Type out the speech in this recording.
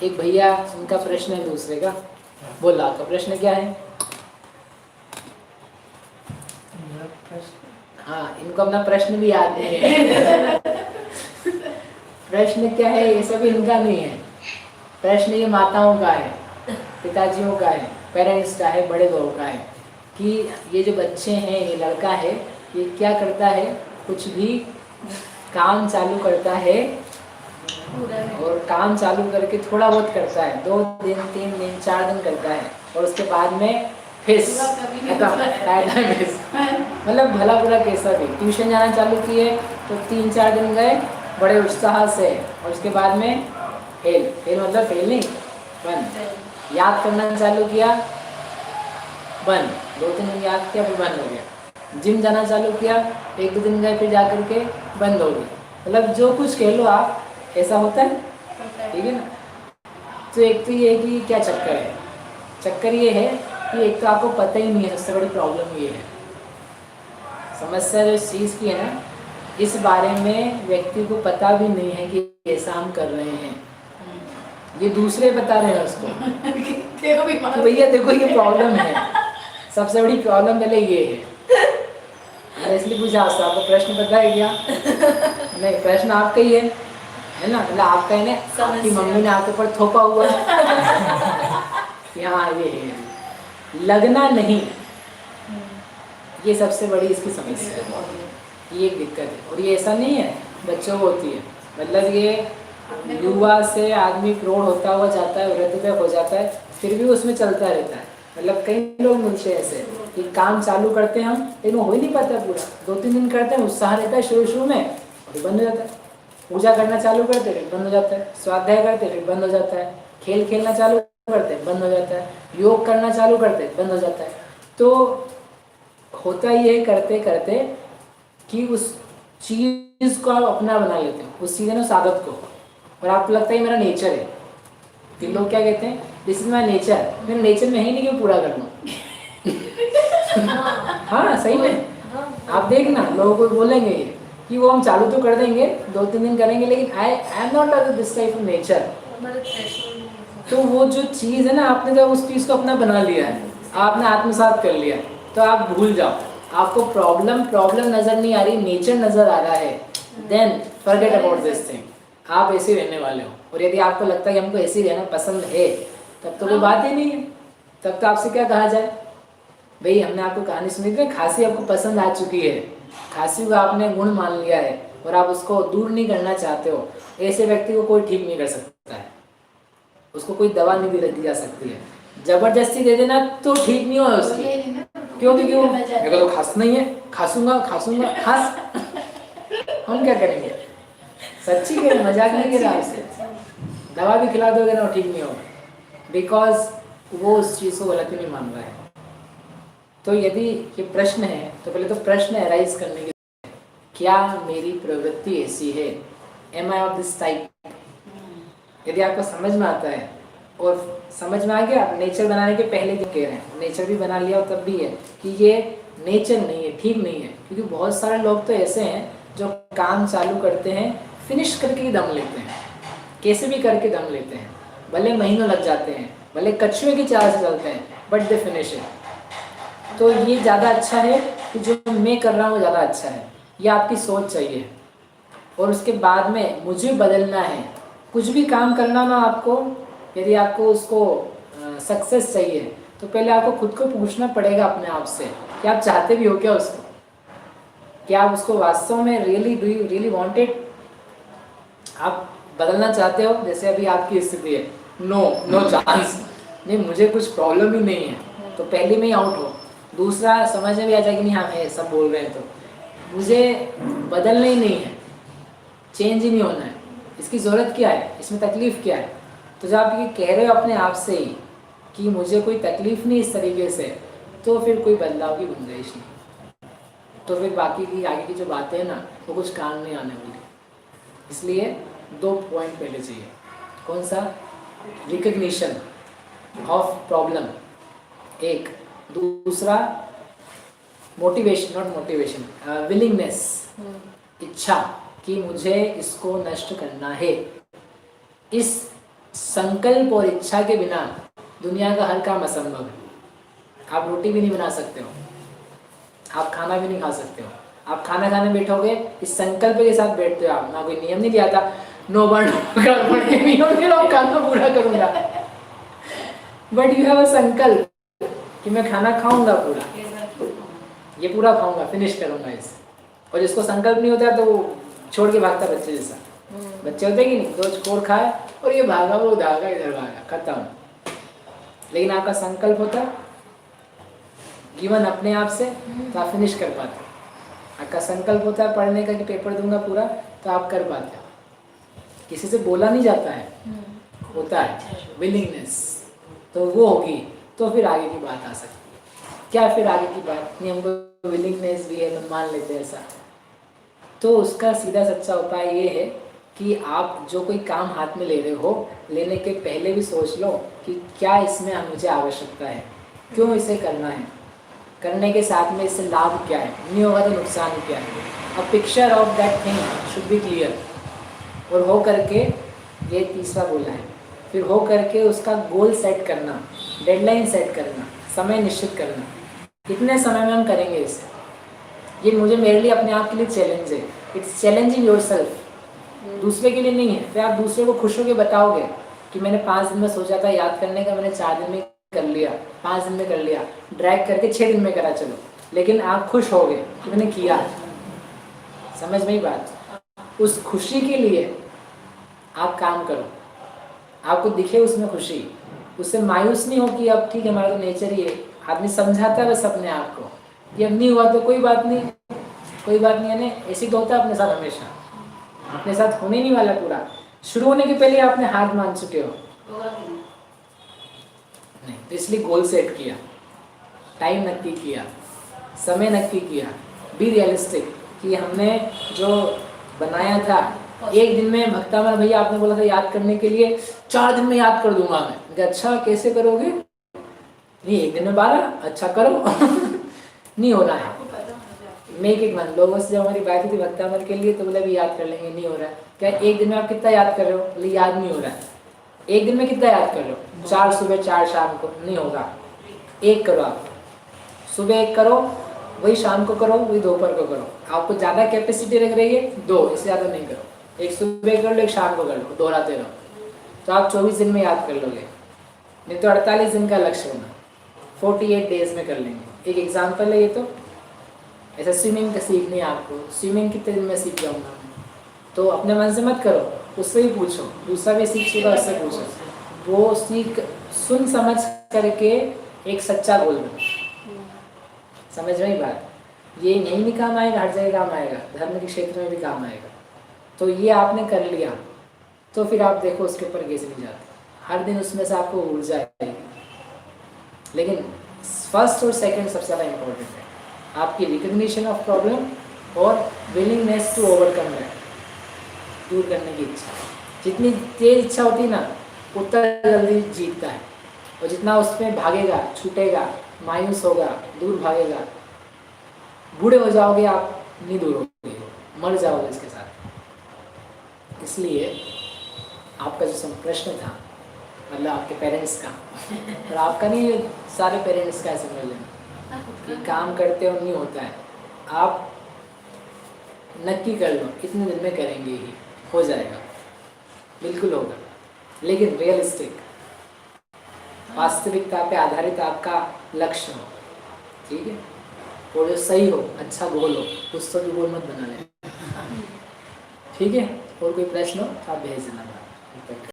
एक भैया, उनका प्रश्न है दूसरे का। बोल, आपका प्रश्न क्या है? हाँ, इनको अपना प्रश्न भी याद नहीं है। प्रश्न क्या है ये सब इनका नहीं है। प्रश्न ये माताओं का है, पिताजियों का है, पेरेंट्स का है, बड़े लोगों का है कि ये जो बच्चे हैं, ये लड़का है, ये क्या करता है, कुछ भी काम चालू करता है और काम चालू करके थोड़ा बहुत करता है, 2 दिन 3 दिन 4 दिन करता है और उसके बाद में फिस मतलब भला बुरा कैसा भी। ट्यूशन जाना चालू किए तो 3-4 दिन गए बड़े उत्साह से और उसके बाद में फेल मतलब फेल नहीं, बंद। याद करना चालू किया, बंद। 2-3 दिन याद किया फिर बंद हो गया। जिम जाना चालू किया, 1-2 दिन गए फिर जा करके बंद हो गई। मतलब जो कुछ कह लो आप, ऐसा होता है, ठीक है ना। तो एक तो ये है कि क्या चक्कर है, चक्कर ये है कि एक तो आपको पता ही नहीं है, सबसे बड़ी प्रॉब्लम ये है। समस्या जो इस चीज़ की है ना, इस बारे में व्यक्ति को पता भी नहीं है कि ऐसा हम कर रहे हैं, ये दूसरे बता रहे हैं उसको कि भैया देखो ये प्रॉब्लम है। सबसे बड़ी प्रॉब्लम पहले ये है। मैंने इसलिए पूछा आपसे, आपको प्रश्न पता है क्या? नहीं, प्रश्न आपका ही है ना, मतलब आपका है ना, आपकी मम्मी ने आपके ऊपर थोपा हुआ कि हाँ ये है, लगना नहीं, ये सबसे बड़ी इसकी समस्या है, ये एक दिक्कत है। और ये ऐसा नहीं है बच्चों को होती है, मतलब ये युवा से आदमी प्रौढ़ होता हुआ जाता है, वृद्ध हो जाता है, फिर भी उसमें चलता रहता है। मतलब कई लोग मिलते हैं ऐसे कि काम चालू करते हैं हम, लेकिन हो ही नहीं पाता पूरा। 2-3 दिन करते हैं, उत्साह रहता है शुरू में, और बंद हो जाता है। पूजा करना चालू करते फिर बंद हो जाता है, स्वाध्याय करते फिर बंद हो जाता है, खेल खेलना चालू करते बंद हो जाता है, योग करना चालू करते बंद हो जाता है। तो होता ये करते करते कि उस चीज़ को आप अपना बना लेते हो, उस चीज़ ने उस आदत को, और आपको लगता है मेरा नेचर है। फिर लोग क्या कहते हैं, दिस इज माई नेचर। मेरा नेचर में ही नहीं कि पूरा कर लूँ। हाँ सही में, आप देखना लोगों को बोलेंगे ये कि वो हम चालू तो कर देंगे, 2-3 दिन करेंगे, लेकिन I am not this type of nature. तो वो जो चीज़ है ना, आपने जब उस चीज़ को अपना बना लिया है, आपने आत्मसात कर लिया, तो आप भूल जाओ। आपको प्रॉब्लम नज़र नहीं आ रही, नेचर नज़र आ रहा है, then forget about this thing. आप ऐसे ही रहने वाले हो। और यदि आपको लगता है कि हमको ऐसे ही रहना पसंद है, तब तो कोई बात ही नहीं है। तब तो आपसे क्या कहा जाए, भाई हमने आपको कहानी सुनी थी, खांसी आपको पसंद आ चुकी है, खांसी को आपने गुण मान लिया है और आप उसको दूर नहीं करना चाहते हो, ऐसे व्यक्ति को कोई ठीक नहीं कर सकता है। उसको कोई दवा नहीं दी जा सकती है। जबरदस्ती दे देना तो ठीक नहीं होगा उसकी, क्योंकि मेरे को तो खांसना ही है, खांसूंगा खांस। हम क्या करेंगे, सच्ची के मजाक नहीं कर रहा आपसे। दवा भी खिला दोगे ना ठीक नहीं होगा, बिकॉज वो उस चीज़ को गलत नहीं मान रहा है। तो यदि ये प्रश्न है तो पहले तो प्रश्न अराइज करने की, क्या मेरी प्रवृत्ति ऐसी है, am I of this type. यदि आपको समझ में आता है, और समझ में आ गया, आप नेचर बनाने के पहले जो कह रहे हैं, नेचर भी बना लिया और तब भी है कि ये नेचर नहीं है, ठीक नहीं है। क्योंकि बहुत सारे लोग तो ऐसे हैं जो काम चालू करते हैं, फिनिश करके ही दम लेते हैं, कैसे भी करके दम लेते हैं, भले महीनों लग जाते हैं, भले कछुए की चाल से चलते हैं, बट दे फिनिश इट। तो ये ज़्यादा अच्छा है कि जो मैं कर रहा हूँ ज़्यादा अच्छा है, ये आपकी सोच चाहिए। और उसके बाद में मुझे बदलना है, कुछ भी काम करना ना आपको, यदि आपको उसको सक्सेस चाहिए, तो पहले आपको खुद को पूछना पड़ेगा अपने आप से कि आप चाहते भी हो क्या उसको, क्या आप उसको वास्तव में रियली वांटेड, आप बदलना चाहते हो। जैसे अभी आपकी स्थिति है, नो चांस, नहीं मुझे कुछ प्रॉब्लम ही नहीं है, तो पहले में ही आउट हो। दूसरा समझ में भी आ जाएगी, नहीं हाँ मैं सब बोल रहे हैं तो मुझे बदलना ही नहीं है, चेंज ही नहीं होना है, इसकी ज़रूरत क्या है, इसमें तकलीफ़ क्या है। तो जब आप ये कह रहे हो अपने आप से ही कि मुझे कोई तकलीफ़ नहीं इस तरीके से, तो फिर कोई बदलाव की गुंजाइश नहीं, तो फिर बाकी की आगे की जो बातें हैं ना, वो कुछ काम नहीं आने वाली। इसलिए 2 पॉइंट पहले चाहिए। कौन सा? रिकग्निशन ऑफ प्रॉब्लम, एक। दूसरा मोटिवेशन, नॉट मोटिवेशन, विलिंगनेस, इच्छा कि मुझे इसको नष्ट करना है, इस संकल्प और इच्छा के बिना दुनिया का हर काम असंभव है। आप रोटी भी नहीं बना सकते हो, आप खाना भी नहीं खा सकते हो। आप खाना खाने बैठोगे इस संकल्प के साथ बैठते हो, आप ना कोई नियम नहीं दिया था, नो बर्न नियम के लोग खाना पूरा करूंगा, बट यू हैव अ संकल्प कि मैं खाना खाऊंगा पूरा, ये पूरा खाऊंगा, फिनिश करूंगा इसे। और जिसको संकल्प नहीं होता तो वो छोड़ के भागता बच्चे जैसा। बच्चे होते कि नहीं, दो चोर खाए और ये भागा वो भागा इधर भागा, खत्म। लेकिन आपका संकल्प होता गिवन अपने आप से तो आप फिनिश कर पाते। आपका संकल्प होता है पढ़ने का कि पेपर दूंगा पूरा, तो आप कर पाते हो। किसी से बोला नहीं जाता है, होता है विलिंगनेस, तो वो होगी तो फिर आगे की बात आ सकती है। क्या फिर आगे की बात नहीं, हमको विलिंगनेस भी है तो मान लेते हैं ऐसा। तो उसका सीधा सच्चा उपाय ये है कि आप जो कोई काम हाथ में ले रहे हो, लेने के पहले भी सोच लो कि क्या इसमें मुझे आवश्यकता है, क्यों इसे करना है, करने के साथ में इससे लाभ क्या है, नहीं होगा तो नुकसान क्या है। A picture of that thing should be clear. और हो करके ये तीसरा बोला है, फिर हो करके उसका गोल सेट करना, डेडलाइन सेट करना, समय निश्चित करना, कितने समय में हम करेंगे इसे। ये मुझे मेरे लिए अपने आप के लिए चैलेंज है। इट्स चैलेंजिंग योरसेल्फ, दूसरे के लिए नहीं है। फिर आप दूसरे को खुश होकर बताओगे कि मैंने 5 दिन में सोचा था याद करने का, मैंने 4 दिन में कर लिया, 5 दिन में कर लिया, ड्रैग करके 6 दिन में करा, चलो, लेकिन आप खुश हो गए कि मैंने किया। समझ में ही बात। उस खुशी के लिए आप काम करो, आपको दिखे उसमें खुशी, उससे मायूस नहीं हो कि अब ठीक है हमारा तो नेचर ही है। आदमी समझाता है बस अपने आप को, ये अब नहीं हुआ तो कोई बात नहीं, कोई बात नहीं, यानी ऐसी तो होता है अपने साथ हमेशा, अपने साथ होने नहीं वाला पूरा। शुरू होने के पहले आपने हार मान चुके हो नहीं, तो इसलिए गोल सेट किया, टाइम नक्की किया, समय नक्की किया, बी रियलिस्टिक कि हमने जो बनाया था 1 दिन में। भक्तामन भैया आपने बोला था याद करने के लिए 4 दिन में याद कर दूंगा मैं। अच्छा कैसे करोगे? नहीं 1 दिन में 12, अच्छा करो नहीं हो रहा है। Make it one. लोगों से जब हमारी बात थी भक्तामन के लिए तो बोले भी याद कर लेंगे, नहीं हो रहा है। क्या 1 दिन में आप कितना याद कर रहे हो? बोले याद नहीं हो रहा है। 1 दिन में कितना याद कर रहे हो? 4 सुबह 4 शाम को, नहीं होगा। 1 करो आप, सुबह 1 करो, वही शाम को करो, वही दोपहर को करो। आपको ज़्यादा कैपेसिटी लग रही है 2, इससे ज़्यादा नहीं करो। 1 सुबह कर लो, 1 शाम को कर लो, दोहराते रहो, तो आप 24 दिन में याद कर लोगे। नहीं तो 48 दिन का लक्ष्य होना, 48 डेज में कर लेंगे। एक एग्जाम्पल है ये। तो ऐसा स्विमिंग का सीखनी है आपको, स्विमिंग कितने दिन में सीख जाऊँगा, तो अपने मन से मत करो, उससे ही पूछो, दूसरा भी सीख चुका उससे पूछो। वो सीख सुन समझ करके एक सच्चा गोल बनो। समझ रही बात? ये यहीं भी काम आएगा, हर जगह काम आएगा, धर्म के क्षेत्र में भी काम आएगा। तो ये आपने कर लिया तो फिर आप देखो उसके ऊपर कैसे नहीं जाते। हर दिन उसमें से आपको ऊर्जा आएगी। लेकिन फर्स्ट और सेकंड सबसे ज़्यादा इम्पोर्टेंट है, आपकी रिकग्निशन ऑफ प्रॉब्लम और विलिंगनेस टू ओवरकम दैट, दूर करने की इच्छा। जितनी तेज इच्छा होती है ना, उतना जल्दी जीतता है। और जितना उसमें भागेगा, छूटेगा, मायूस होगा, दूर भागेगा, बूढ़े हो जाओगे आप, नहीं दूर होगे, मर जाओगे इसके साथ। इसलिए आपका जो प्रश्न था, मतलब आपके पेरेंट्स का और आपका नहीं, सारे पेरेंट्स का समझ लेना कि काम करते हो नहीं होता है। आप नक्की कर लो कितने दिन में करेंगे, ही हो जाएगा, बिल्कुल होगा। लेकिन रियलिस्टिक, वास्तविकता पे आधारित आपका लक्ष्य हो, ठीक है, और जो सही हो, अच्छा गोल हो, उस तो भी गोल मत बना लें, ठीक है। और कोई प्रश्न हो आप भेज देना।